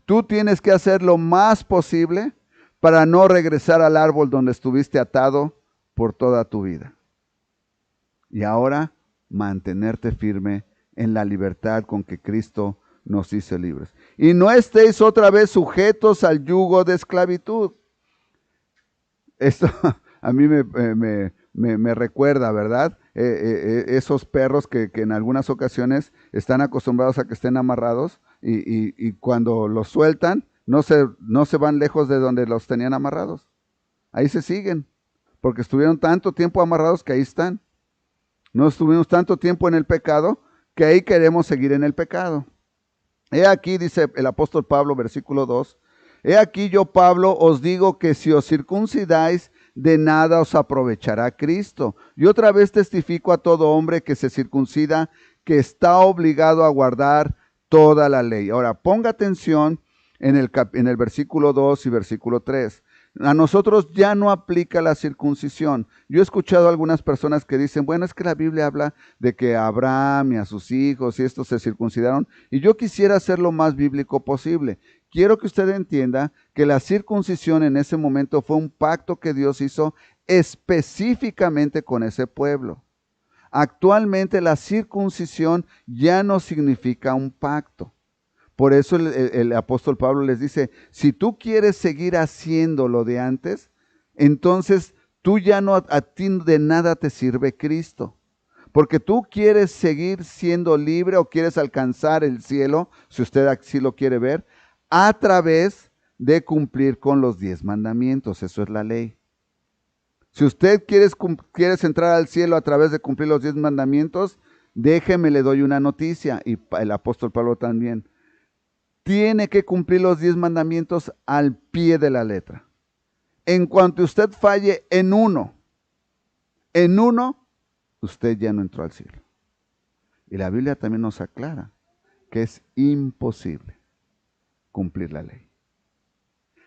Tú tienes que hacer lo más posible para no regresar al árbol donde estuviste atado por toda tu vida. Y ahora mantenerte firme en la libertad con que Cristo nos hizo libres. Y no estéis otra vez sujetos al yugo de esclavitud. Esto a mí me recuerda, ¿verdad? Esos perros que en algunas ocasiones están acostumbrados a que estén amarrados y cuando los sueltan no se van lejos de donde los tenían amarrados. Ahí se siguen, porque estuvieron tanto tiempo amarrados que ahí están. No estuvimos tanto tiempo en el pecado que ahí queremos seguir en el pecado. He aquí, dice el apóstol Pablo, versículo 2, he aquí yo, Pablo, os digo que si os circuncidáis, de nada os aprovechará Cristo. Y otra vez testifico a todo hombre que se circuncida, que está obligado a guardar toda la ley. Ahora, ponga atención en el versículo 2 y versículo 3. A nosotros ya no aplica la circuncisión. Yo he escuchado a algunas personas que dicen, bueno, es que la Biblia habla de que a Abraham y a sus hijos y estos se circuncidaron, y yo quisiera ser lo más bíblico posible. Quiero que usted entienda que la circuncisión en ese momento fue un pacto que Dios hizo específicamente con ese pueblo. Actualmente la circuncisión ya no significa un pacto. Por eso el apóstol Pablo les dice, si tú quieres seguir haciendo lo de antes, entonces tú ya no, a ti de nada te sirve Cristo. Porque tú quieres seguir siendo libre o quieres alcanzar el cielo, si usted así lo quiere ver, a través de cumplir con los 10 mandamientos. Eso es la ley. Si usted quiere entrar al cielo a través de cumplir los 10 mandamientos, déjeme, le doy una noticia, y el apóstol Pablo también. Tiene que cumplir los 10 mandamientos al pie de la letra. En cuanto usted falle en uno, usted ya no entró al cielo. Y la Biblia también nos aclara que es imposible cumplir la ley.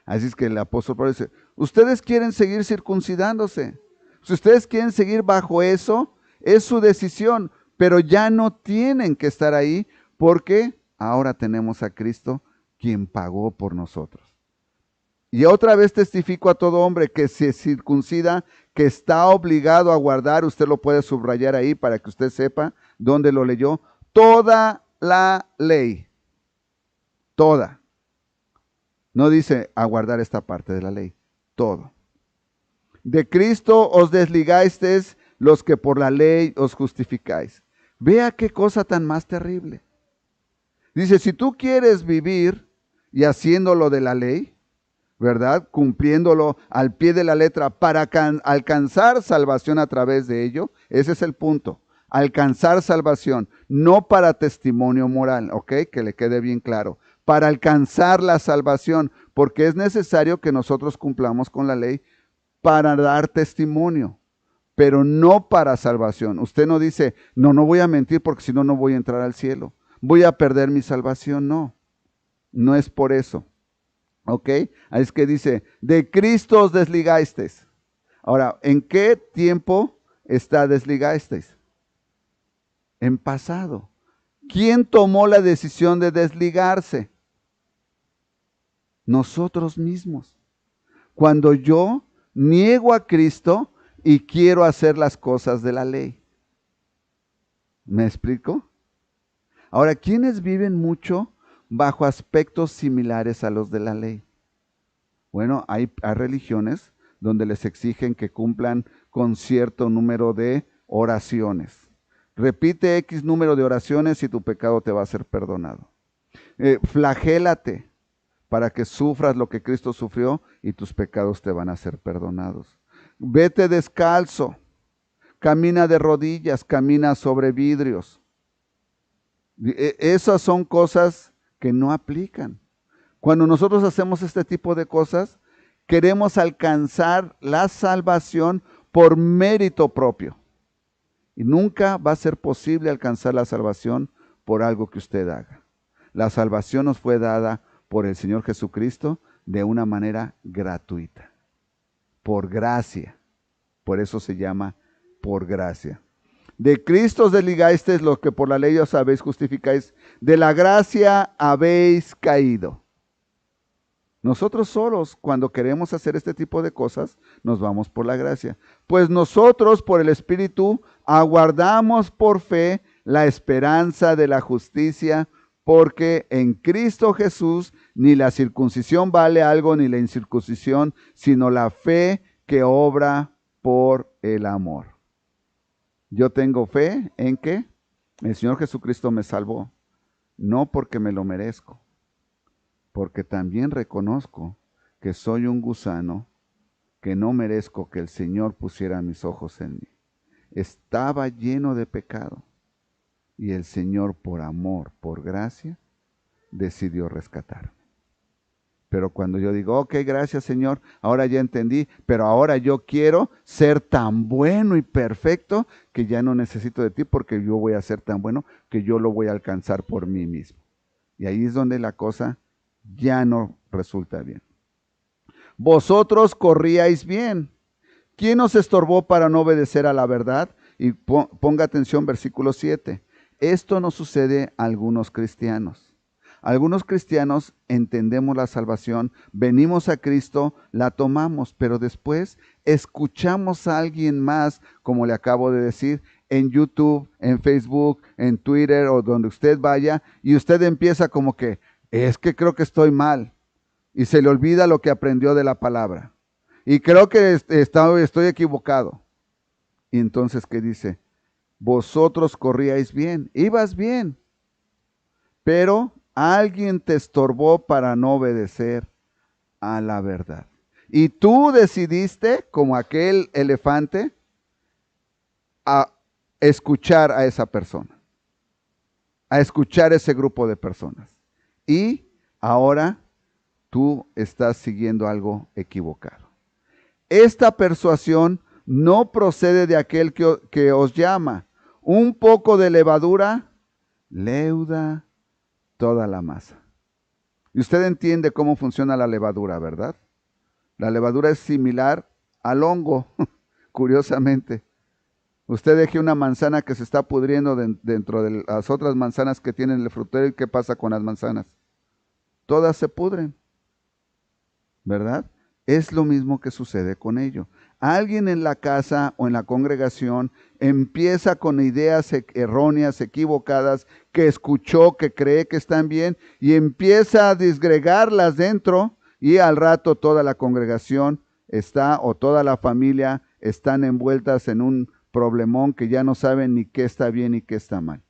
Así es que el apóstol Pablo dice, ustedes quieren seguir circuncidándose. Si ustedes quieren seguir bajo eso, es su decisión, pero ya no tienen que estar ahí porque ahora tenemos a Cristo quien pagó por nosotros. Y otra vez testifico a todo hombre que se circuncida, que está obligado a guardar, usted lo puede subrayar ahí para que usted sepa dónde lo leyó, toda la ley. Toda. No dice a guardar esta parte de la ley, todo. De Cristo os desligasteis los que por la ley os justificáis. Vea qué cosa tan más terrible. Dice, si tú quieres vivir y haciéndolo de la ley, ¿verdad? Cumpliéndolo al pie de la letra para alcanzar salvación a través de ello, ese es el punto. Alcanzar salvación, no para testimonio moral, ¿ok? Que le quede bien claro. Para alcanzar la salvación, porque es necesario que nosotros cumplamos con la ley para dar testimonio, pero no para salvación. Usted no dice, no voy a mentir porque si no, no voy a entrar al cielo. Voy a perder mi salvación. No, no es por eso. ¿Ok? Ahí es que dice, de Cristo os desligasteis. Ahora, ¿en qué tiempo está desligasteis? En pasado. ¿Quién tomó la decisión de desligarse? Nosotros mismos. Cuando yo niego a Cristo y quiero hacer las cosas de la ley. ¿Me explico? Ahora, ¿quiénes viven mucho bajo aspectos similares a los de la ley? Bueno, hay religiones donde les exigen que cumplan con cierto número de oraciones. Repite X número de oraciones y tu pecado te va a ser perdonado. Flagélate para que sufras lo que Cristo sufrió y tus pecados te van a ser perdonados. Vete descalzo, camina de rodillas, camina sobre vidrios. Esas son cosas que no aplican. Cuando nosotros hacemos este tipo de cosas, queremos alcanzar la salvación por mérito propio. Y nunca va a ser posible alcanzar la salvación por algo que usted haga. La salvación nos fue dada por el Señor Jesucristo de una manera gratuita. Por gracia. Por eso se llama por gracia. De Cristo os desligasteis los que por la ley os habéis justificáis. De la gracia habéis caído. Nosotros solos, cuando queremos hacer este tipo de cosas, nos vamos por la gracia. Pues nosotros, por el Espíritu, aguardamos por fe la esperanza de la justicia, porque en Cristo Jesús ni la circuncisión vale algo, ni la incircuncisión, sino la fe que obra por el amor. Yo tengo fe en que el Señor Jesucristo me salvó, no porque me lo merezco, porque también reconozco que soy un gusano, que no merezco que el Señor pusiera mis ojos en mí. Estaba lleno de pecado y el Señor, por amor, por gracia, decidió rescatarme. Pero cuando yo digo, ok, gracias Señor, ahora ya entendí, pero ahora yo quiero ser tan bueno y perfecto que ya no necesito de ti porque yo voy a ser tan bueno que yo lo voy a alcanzar por mí mismo. Y ahí es donde la cosa ya no resulta bien. Vosotros corríais bien. ¿Quién os estorbó para no obedecer a la verdad? Y ponga atención, versículo 7. Esto no sucede a algunos cristianos. Algunos cristianos entendemos la salvación, venimos a Cristo, la tomamos, pero después escuchamos a alguien más, como le acabo de decir, en YouTube, en Facebook, en Twitter o donde usted vaya, y usted empieza como que, es que creo que estoy mal, y se le olvida lo que aprendió de la palabra, y creo que estoy equivocado. Y entonces, ¿qué dice? vosotros corríais bien, ibas bien, pero alguien te estorbó para no obedecer a la verdad. Y tú decidiste, como aquel elefante, a escuchar a esa persona, a escuchar ese grupo de personas. Y ahora tú estás siguiendo algo equivocado. Esta persuasión no procede de aquel que os llama. Un poco de levadura leuda toda la masa. Y usted entiende cómo funciona la levadura, ¿verdad? La levadura es similar al hongo, curiosamente. Usted deje una manzana que se está pudriendo dentro de las otras manzanas que tienen el frutero, ¿y qué pasa con las manzanas? Todas se pudren, ¿verdad? Es lo mismo que sucede con ello. Alguien en la casa o en la congregación empieza con ideas erróneas, equivocadas, que escuchó, que cree que están bien, y empieza a disgregarlas dentro, y al rato toda la congregación está, o toda la familia están envueltas en un problemón que ya no saben ni qué está bien ni qué está mal.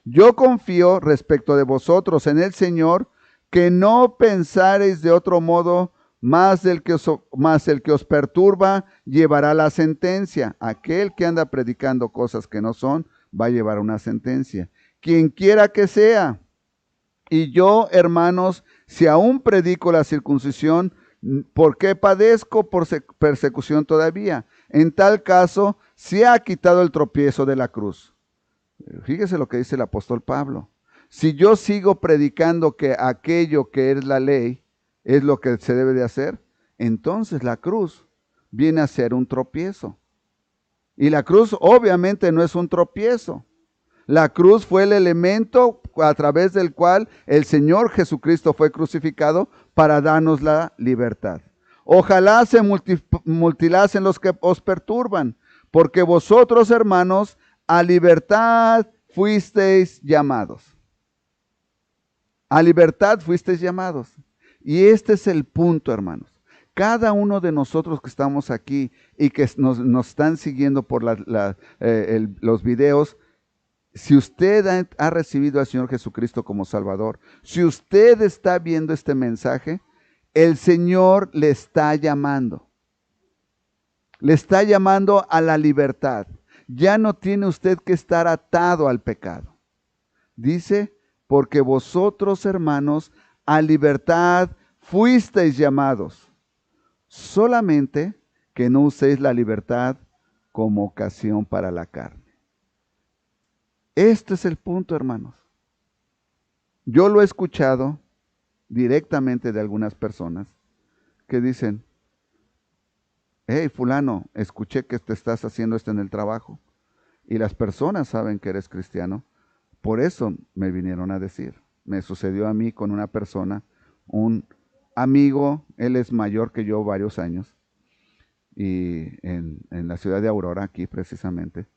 Yo confío respecto de vosotros en el Señor, que no pensareis de otro modo, más el que os perturba llevará la sentencia. Aquel que anda predicando cosas que no son, va a llevar una sentencia. Quien quiera que sea. Y yo, hermanos, si aún predico la circuncisión, ¿por qué padezco por persecución todavía? En tal caso, se ha quitado el tropiezo de la cruz. Fíjese lo que dice el apóstol Pablo. Si yo sigo predicando que aquello que es la ley es lo que se debe de hacer, entonces la cruz viene a ser un tropiezo. Y la cruz obviamente no es un tropiezo. La cruz fue el elemento a través del cual el Señor Jesucristo fue crucificado para darnos la libertad. Ojalá se mutilasen los que os perturban, porque vosotros, hermanos, a libertad fuisteis llamados. A libertad fuisteis llamados. Y este es el punto, hermanos. Cada uno de nosotros que estamos aquí y que nos están siguiendo por los videos, si usted ha recibido al Señor Jesucristo como Salvador, si usted está viendo este mensaje, el Señor le está llamando. Le está llamando a la libertad. Ya no tiene usted que estar atado al pecado. Dice, porque vosotros, hermanos, a libertad fuisteis llamados. Solamente que no uséis la libertad como ocasión para la carne. Este es el punto, hermanos. Yo lo he escuchado directamente de algunas personas que dicen, hey, fulano, escuché que te estás haciendo esto en el trabajo. Y las personas saben que eres cristiano. Por eso me vinieron a decir. Me sucedió a mí con una persona, un amigo, él es mayor que yo varios años, y en la ciudad de Aurora, aquí precisamente.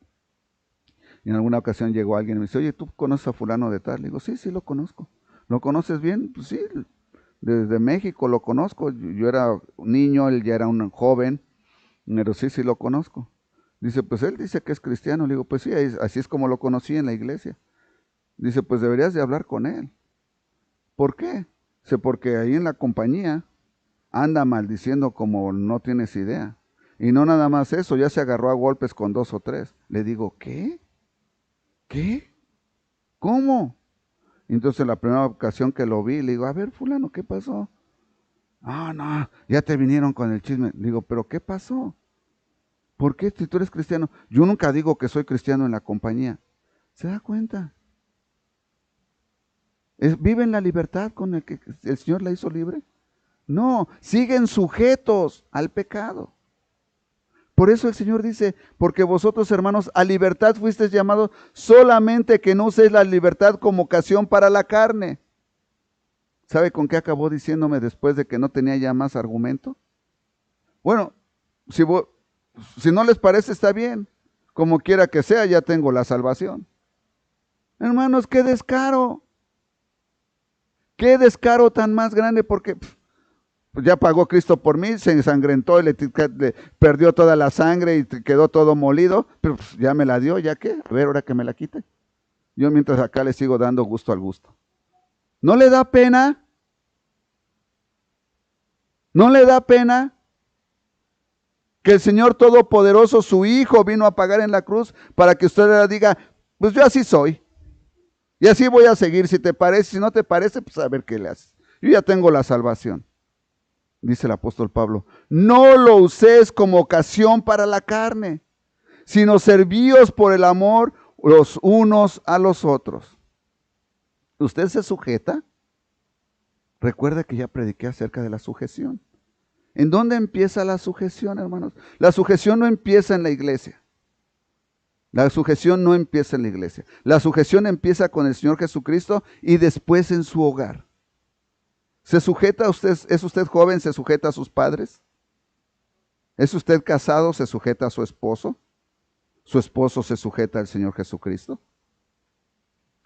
Y en alguna ocasión llegó alguien y me dice, oye, ¿tú conoces a fulano de tal? Le digo, sí, sí lo conozco. ¿Lo conoces bien? Pues sí, desde México lo conozco. Yo era un niño, él ya era un joven, pero sí, sí lo conozco. Dice, pues él dice que es cristiano. Le digo, pues sí, así es como lo conocí en la iglesia. Dice, pues deberías de hablar con él. ¿Por qué? Dice, porque ahí en la compañía anda maldiciendo como no tienes idea. Y no nada más eso, ya se agarró a golpes con 2 o 3. Le digo, ¿qué? ¿Qué? ¿Cómo? Entonces la primera ocasión que lo vi, le digo, a ver, fulano, ¿qué pasó? Ah, no, ya te vinieron con el chisme. Le digo, ¿pero qué pasó? ¿Por qué si tú eres cristiano? Yo nunca digo que soy cristiano en la compañía. ¿Se da cuenta? ¿Vive en la libertad con el que el Señor la hizo libre? No, siguen sujetos al pecado. Por eso el Señor dice, porque vosotros, hermanos, a libertad fuisteis llamados, solamente que no uséis la libertad como ocasión para la carne. ¿Sabe con qué acabó diciéndome después de que no tenía ya más argumento? Bueno, si no les parece, está bien. Como quiera que sea, ya tengo la salvación. Hermanos, qué descaro. Qué descaro tan más grande, porque Pues ya pagó Cristo por mí, se ensangrentó y le perdió toda la sangre y quedó todo molido, pero pues ya me la dio, ¿ya qué? A ver, ahora que me la quite. Yo mientras acá le sigo dando gusto al gusto. ¿No le da pena? ¿No le da pena que el Señor Todopoderoso, su Hijo, vino a pagar en la cruz para que usted le diga, pues yo así soy, y así voy a seguir, si te parece, si no te parece, pues a ver qué le haces. Yo ya tengo la salvación. Dice el apóstol Pablo, no lo uséis como ocasión para la carne, sino servíos por el amor los unos a los otros. ¿Usted se sujeta? Recuerda que ya prediqué acerca de la sujeción. ¿En dónde empieza la sujeción, hermanos? La sujeción no empieza en la iglesia. La sujeción no empieza en la iglesia. La sujeción empieza con el Señor Jesucristo y después en su hogar. ¿Se sujeta a usted? ¿Es usted joven? ¿Se sujeta a sus padres? ¿Es usted casado? ¿Se sujeta a su esposo? ¿Su esposo se sujeta al Señor Jesucristo?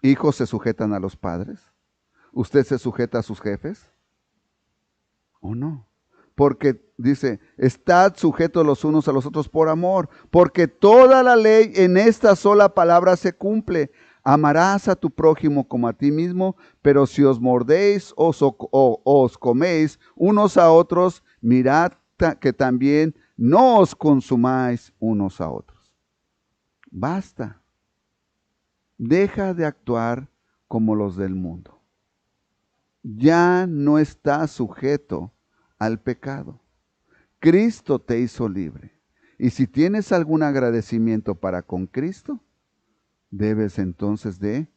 ¿Hijos se sujetan a los padres? ¿Usted se sujeta a sus jefes? ¿O no? Porque dice, estad sujetos los unos a los otros por amor, porque toda la ley en esta sola palabra se cumple. Amarás a tu prójimo como a ti mismo, pero si os mordéis o os coméis unos a otros, mirad que también no os consumáis unos a otros. Basta. Deja de actuar como los del mundo. Ya no estás sujeto al pecado. Cristo te hizo libre. Y si tienes algún agradecimiento para con Cristo, debes entonces de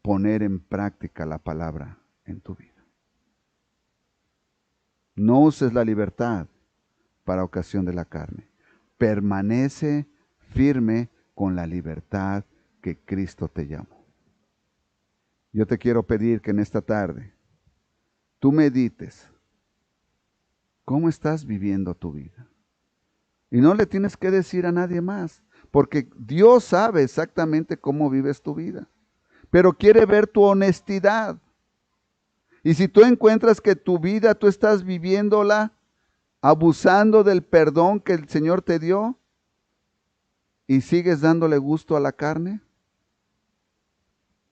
poner en práctica la palabra en tu vida. No uses la libertad para ocasión de la carne. Permanece firme con la libertad que Cristo te llamó. Yo te quiero pedir que en esta tarde tú medites cómo estás viviendo tu vida. Y no le tienes que decir a nadie más, porque Dios sabe exactamente cómo vives tu vida, pero quiere ver tu honestidad. Y si tú encuentras que tu vida tú estás viviéndola abusando del perdón que el Señor te dio y sigues dándole gusto a la carne,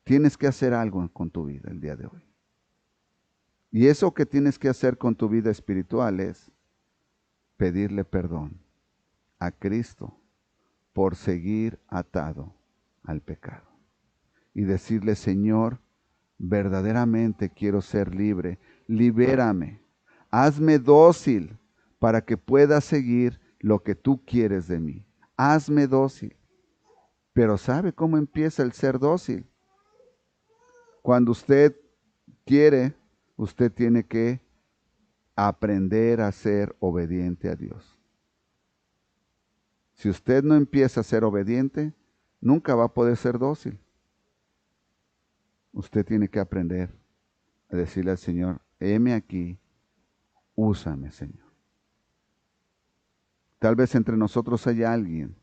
tienes que hacer algo con tu vida el día de hoy. Y eso que tienes que hacer con tu vida espiritual es pedirle perdón a Cristo por seguir atado al pecado. Y decirle, Señor, verdaderamente quiero ser libre, libérame, hazme dócil para que pueda seguir lo que tú quieres de mí. Hazme dócil. Pero ¿sabe cómo empieza el ser dócil? Cuando usted quiere, usted tiene que aprender a ser obediente a Dios. Si usted no empieza a ser obediente, nunca va a poder ser dócil. Usted tiene que aprender a decirle al Señor, heme aquí, úsame, Señor. Tal vez entre nosotros haya alguien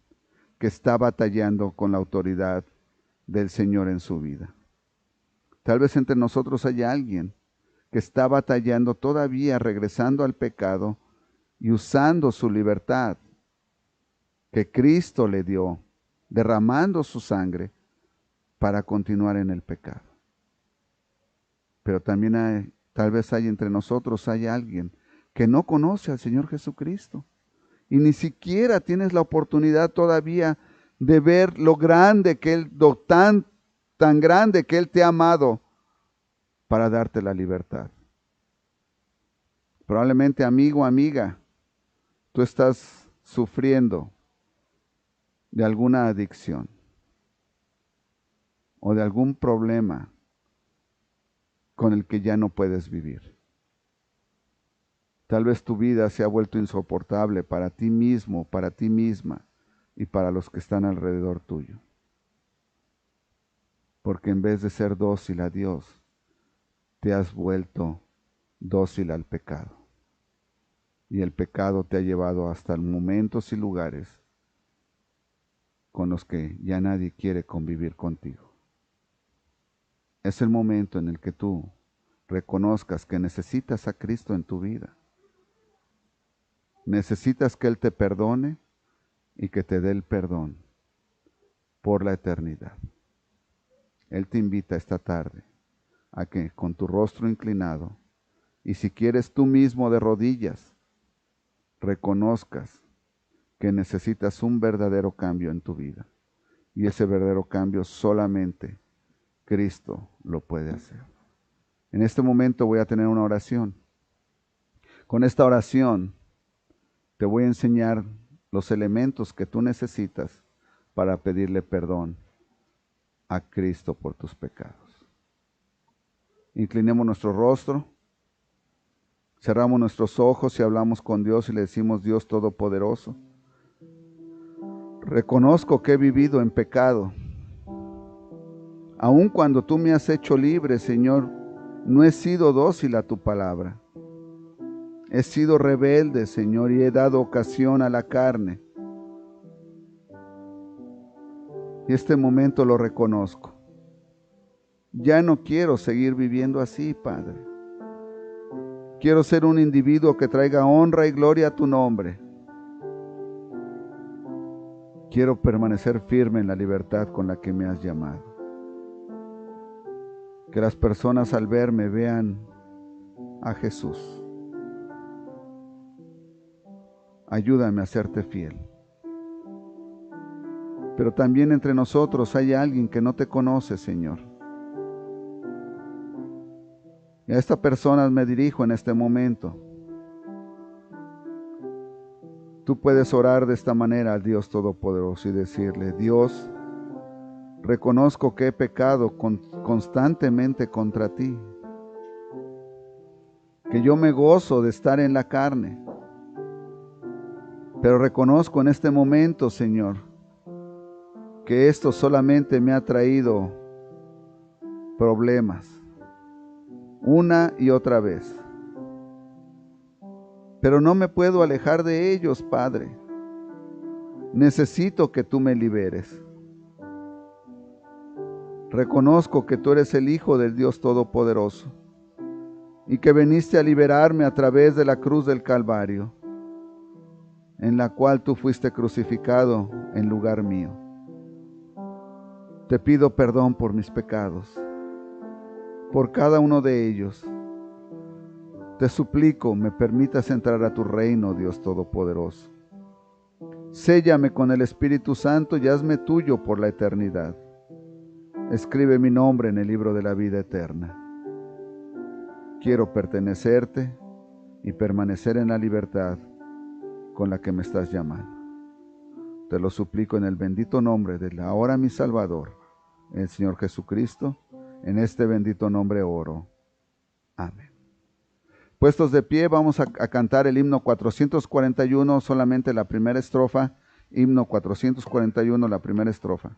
que está batallando con la autoridad del Señor en su vida. Tal vez entre nosotros haya alguien que está batallando todavía, regresando al pecado y usando su libertad que Cristo le dio, derramando su sangre para continuar en el pecado. Pero también tal vez hay entre nosotros alguien que no conoce al Señor Jesucristo y ni siquiera tienes la oportunidad todavía de ver lo grande que Él, tan grande que Él te ha amado para darte la libertad. Probablemente, amigo, amiga, tú estás sufriendo de alguna adicción o de algún problema con el que ya no puedes vivir. Tal vez tu vida se ha vuelto insoportable para ti mismo, para ti misma y para los que están alrededor tuyo. Porque en vez de ser dócil a Dios, te has vuelto dócil al pecado. Y el pecado te ha llevado hasta momentos y lugares con los que ya nadie quiere convivir contigo. Es el momento en el que tú reconozcas que necesitas a Cristo en tu vida. Necesitas que Él te perdone y que te dé el perdón por la eternidad. Él te invita esta tarde a que con tu rostro inclinado, y si quieres tú mismo de rodillas, reconozcas que necesitas un verdadero cambio en tu vida. Y ese verdadero cambio solamente Cristo lo puede hacer. En este momento voy a tener una oración. Con esta oración te voy a enseñar los elementos que tú necesitas para pedirle perdón a Cristo por tus pecados. Inclinemos nuestro rostro, cerramos nuestros ojos y hablamos con Dios y le decimos: Dios Todopoderoso, reconozco que he vivido en pecado. Aun cuando tú me has hecho libre, Señor, no he sido dócil a tu palabra. He sido rebelde, Señor, y he dado ocasión a la carne. Y este momento lo reconozco. Ya no quiero seguir viviendo así, Padre. Quiero ser un individuo que traiga honra y gloria a tu nombre. Quiero permanecer firme en la libertad con la que me has llamado. Que las personas al verme vean a Jesús. Ayúdame a serte fiel. Pero también entre nosotros hay alguien que no te conoce, Señor. Y a esta persona me dirijo en este momento. Tú puedes orar de esta manera al Dios Todopoderoso y decirle: Dios, reconozco que he pecado constantemente contra ti, que yo me gozo de estar en la carne, pero reconozco en este momento, Señor, que esto solamente me ha traído problemas, una y otra vez. Pero no me puedo alejar de ellos, Padre. Necesito que tú me liberes. Reconozco que tú eres el Hijo del Dios Todopoderoso y que viniste a liberarme a través de la cruz del Calvario, en la cual tú fuiste crucificado en lugar mío. Te pido perdón por mis pecados, por cada uno de ellos. Te suplico, me permitas entrar a tu reino, Dios Todopoderoso. Séllame con el Espíritu Santo y hazme tuyo por la eternidad. Escribe mi nombre en el libro de la vida eterna. Quiero pertenecerte y permanecer en la libertad con la que me estás llamando. Te lo suplico en el bendito nombre de ahora mi Salvador, el Señor Jesucristo. En este bendito nombre oro. Amén. Puestos de pie, vamos a cantar el himno 441, solamente la primera estrofa. Himno 441, la primera estrofa.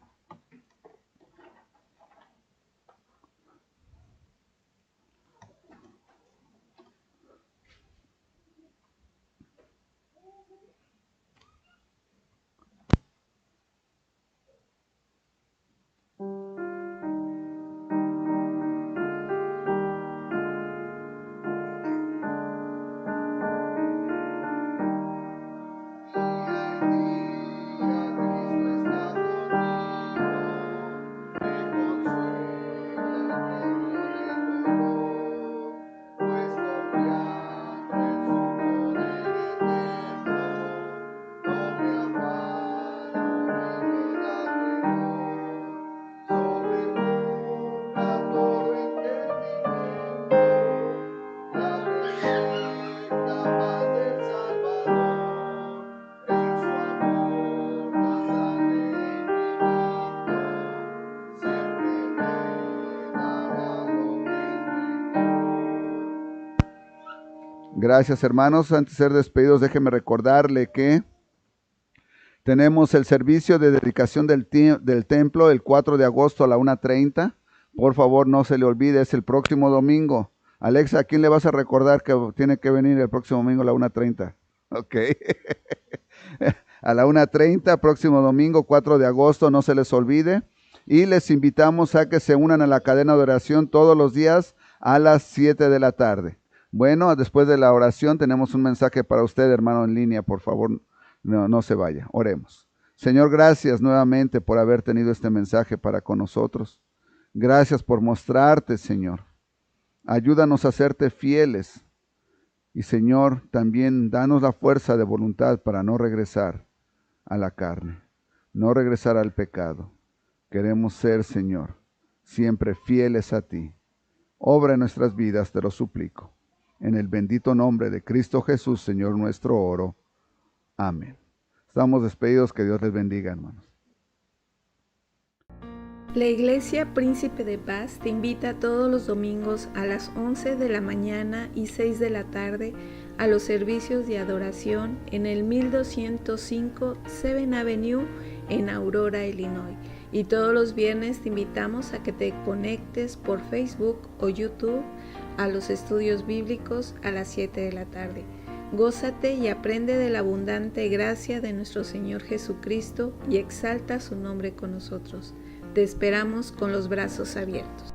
Gracias, hermanos. Antes de ser despedidos, déjenme recordarle que tenemos el servicio de dedicación del templo el 4 de agosto a la 1:30. Por favor, no se le olvide, es el próximo domingo. Alexa, ¿a quién le vas a recordar que tiene que venir el próximo domingo a la 1:30? Ok. A la 1:30, próximo domingo, 4 de agosto, no se les olvide. Y les invitamos a que se unan a la cadena de oración todos los días a las 7 de la tarde. Bueno, después de la oración tenemos un mensaje para usted, hermano en línea. Por favor, no se vaya. Oremos. Señor, gracias nuevamente por haber tenido este mensaje para con nosotros. Gracias por mostrarte, Señor. Ayúdanos a serte fieles. Y Señor, también danos la fuerza de voluntad para no regresar a la carne, no regresar al pecado. Queremos ser, Señor, siempre fieles a ti. Obra en nuestras vidas, te lo suplico. En el bendito nombre de Cristo Jesús, Señor nuestro, oro. Amén. Estamos despedidos, que Dios les bendiga, hermanos. La Iglesia Príncipe de Paz te invita todos los domingos a las 11 de la mañana y 6 de la tarde a los servicios de adoración en el 1205 7th Avenue en Aurora, Illinois. Y todos los viernes te invitamos a que te conectes por Facebook o YouTube a los estudios bíblicos a las 7 de la tarde. Gózate y aprende de la abundante gracia de nuestro Señor Jesucristo y exalta su nombre con nosotros. Te esperamos con los brazos abiertos.